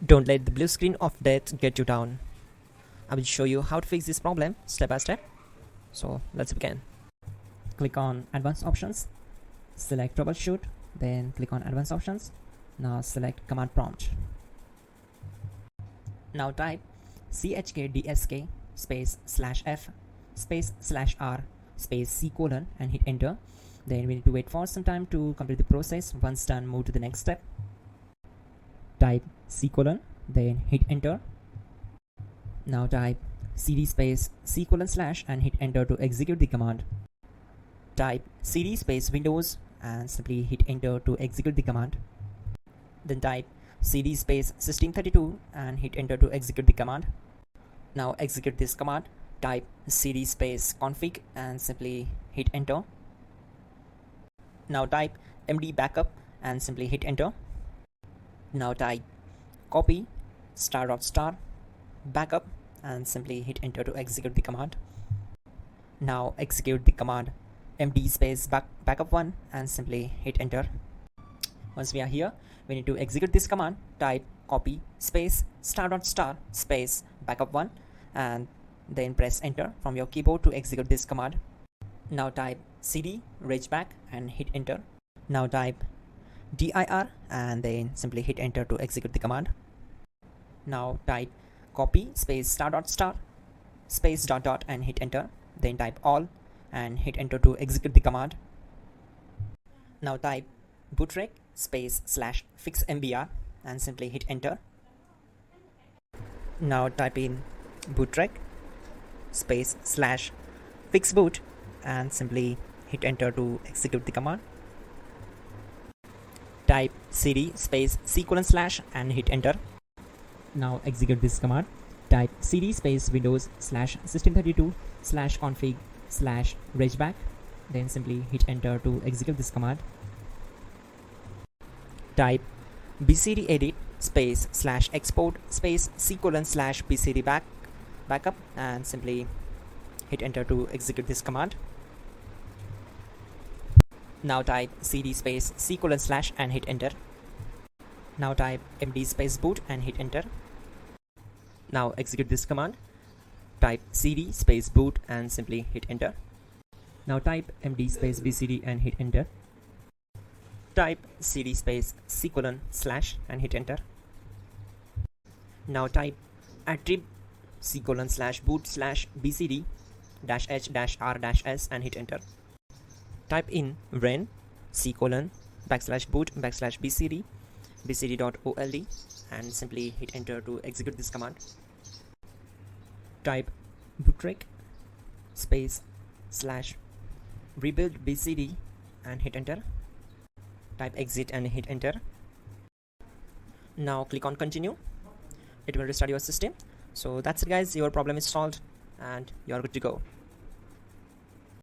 Don't let the blue screen of death get you down. I will show you how to fix this problem step by step. So let's begin. Click on Advanced Options, select Troubleshoot, then click on Advanced Options. Now select Command Prompt. Now type chkdsk space /f space /r space c colon and hit enter. Then we need to wait for some time to complete the process. Once done, move to the next step. Type c colon, then hit enter. Now type cd space c colon / and hit enter to execute the command. Type cd space Windows and simply hit enter to execute the command. Then type cd space system32 and hit enter to execute the command. Now execute this command. Type cd space config and simply hit enter. Now type md backup and simply hit enter. Now type copy ** backup and simply hit enter to execute the command. Now execute the command md space backup1 and simply hit enter. Once we are here, we need to execute this command. Type copy space ** space backup1 and then press enter from your keyboard to execute this command. Now type cd regback and hit enter. Now type dir and then simply hit enter to execute the command. Now type copy space ** space ... and hit enter. Then type all and hit enter to execute the command. Now type bootrec space /fixmbr and simply hit enter. Now type in bootrec space /fixboot and simply hit enter to execute the command. Type cd space c colon / and hit enter. Now execute this command. Type cd space Windows /system32 /config /regback, then simply hit enter to execute this command. Type bcd edit space /export space c colon /bcd backup and simply hit enter to execute this command. Now type cd space c colon / and hit enter. Now type md space boot and hit enter. Now execute this command. Type cd space boot and simply hit enter. Now type md space bcd and hit enter. Type cd space c colon / and hit enter. Now type attrib c colon /boot /bcd -h -r -s and hit enter. Type in ren c colon /boot /bcd bcd.old and simply hit enter to execute this command. Type bootrec space /rebuild bcd and hit enter. Type exit and hit enter. Now click on continue. It will restart your system. So that's it guys, your problem is solved and you are good to go.